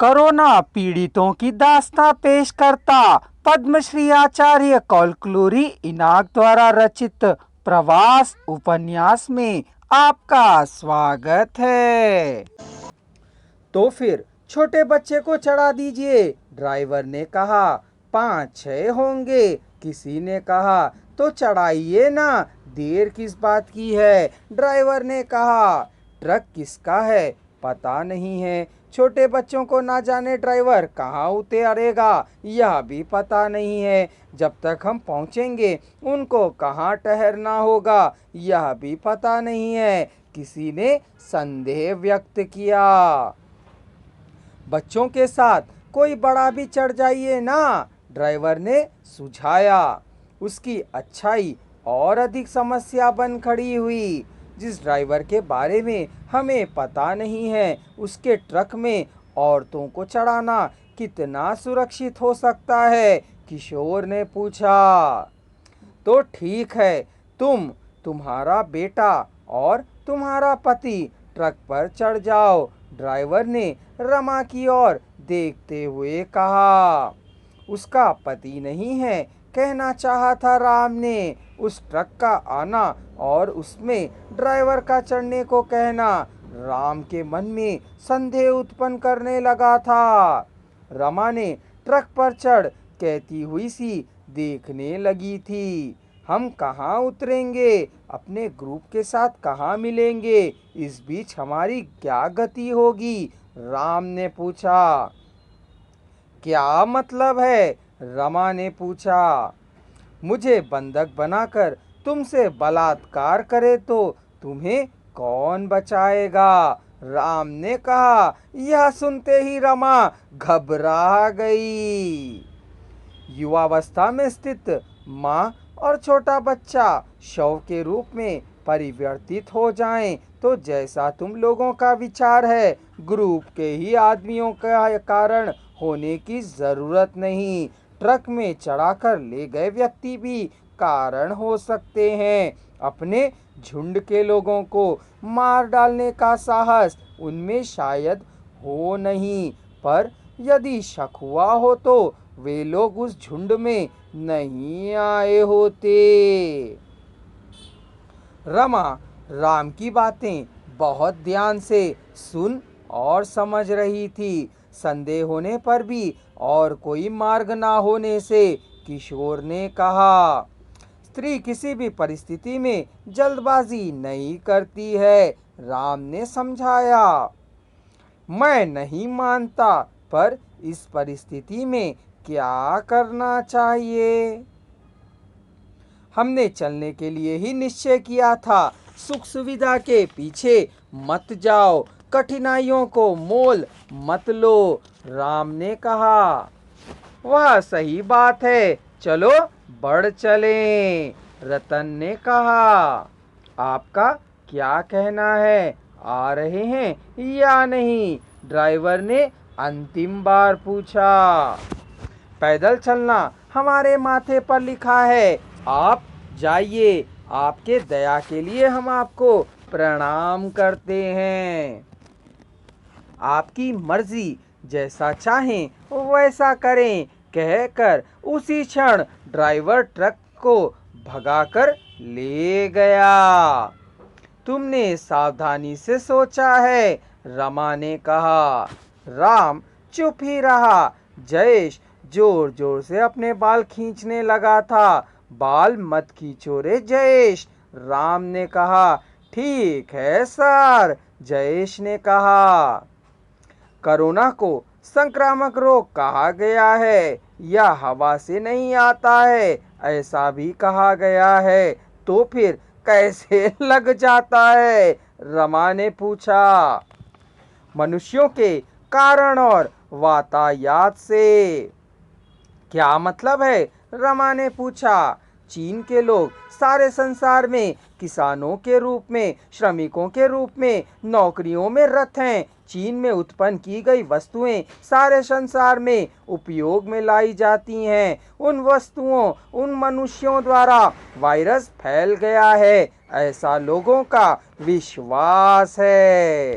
Corona पीड़ितों की दास्तां पेश करता पद्मश्री आचार्य कौलक्लूरी इनाक द्वारा रचित प्रवास उपन्यास में आपका स्वागत है। तो फिर छोटे बच्चे को चढ़ा दीजिए, ड्राइवर ने कहा। 5-6 होंगे, किसी ने कहा। तो चढ़ाइए ना, देर किस बात की है, ड्राइवर ने कहा। ट्रक किसका है पता नहीं है, छोटे बच्चों को ना जाने ड्राइवर कहाँ उतारेगा यह भी पता नहीं है। जब तक हम पहुँचेंगे उनको कहाँ ठहरना होगा यह भी पता नहीं है, किसी ने संदेह व्यक्त किया। बच्चों के साथ कोई बड़ा भी चढ़ जाइए ना, ड्राइवर ने सुझाया। उसकी अच्छाई और अधिक समस्या बन खड़ी हुई। जिस ड्राइवर के बारे में हमें पता नहीं है, उसके ट्रक में औरतों को चढ़ाना कितना सुरक्षित हो सकता है, किशोर ने पूछा। तो ठीक है, तुम्हारा बेटा और तुम्हारा पति ट्रक पर चढ़ जाओ, ड्राइवर ने रमा की ओर देखते हुए कहा। उसका पति नहीं है, कहना चाहा था राम ने। उस ट्रक का आना और उसमें ड्राइवर का चढ़ने को कहना राम के मन में संदेह उत्पन्न करने लगा था। रमा ने ट्रक पर चढ़ कहती हुई सी देखने लगी थी। हम कहाँ उतरेंगे, अपने ग्रुप के साथ कहाँ मिलेंगे, इस बीच हमारी क्या गति होगी, राम ने पूछा। क्या मतलब है, रमा ने पूछा। मुझे बंधक बनाकर तुमसे बलात्कार करे तो तुम्हें कौन बचाएगा, राम ने कहा। यह सुनते ही रमा घबरा गई। युवावस्था में स्थित माँ और छोटा बच्चा शव के रूप में परिवर्तित हो जाएं तो जैसा तुम लोगों का विचार है, ग्रुप के ही आदमियों का कारण होने की जरूरत नहीं। ट्रक में चढ़ाकर ले गए व्यक्ति भी कारण हो सकते हैं। अपने झुंड के लोगों को मार डालने का साहस उनमें शायद हो नहीं, पर यदि शक हुआ हो तो वे लोग उस झुंड में नहीं आए होते। रमा राम की बातें बहुत ध्यान से सुन और समझ रही थी। संदेह होने पर भी और कोई मार्ग ना होने से किशोर ने कहा। स्त्री किसी भी परिस्थिति में जल्दबाजी नहीं करती है, राम ने समझाया। मैं नहीं मानता, पर इस परिस्थिति में क्या करना चाहिए। हमने चलने के लिए ही निश्चय किया था, सुख सुविधा के पीछे मत जाओ, कठिनाइयों को मोल मत लो, राम ने कहा। वह सही बात है, चलो बढ़ चलें, रतन ने कहा। आपका क्या कहना है, आ रहे हैं या नहीं, ड्राइवर ने अंतिम बार पूछा। पैदल चलना हमारे माथे पर लिखा है, आप जाइए, आपके दया के लिए हम आपको प्रणाम करते हैं। आपकी मर्जी, जैसा चाहें वैसा करें, कहकर उसी क्षण ड्राइवर ट्रक को भगाकर ले गया। तुमने सावधानी से सोचा है, रमा ने कहा। राम चुप ही रहा। जयेश जोर जोर से अपने बाल खींचने लगा था। बाल मत खींचो रे जयेश, राम ने कहा। ठीक है सर, जयेश ने कहा। कोरोना को संक्रामक रोग कहा गया है, यह हवा से नहीं आता है, ऐसा भी कहा गया है, तो फिर कैसे लग जाता है, रमा ने पूछा। मनुष्यों के कारण और वातायात से। क्या मतलब है, रमा ने पूछा। चीन के लोग सारे संसार में किसानों के रूप में, श्रमिकों के रूप में, नौकरियों में रत हैं। चीन में उत्पन्न की गई वस्तुएं सारे संसार में उपयोग में लाई जाती हैं। उन वस्तुओं, उन मनुष्यों द्वारा वायरस फैल गया है, ऐसा लोगों का विश्वास है।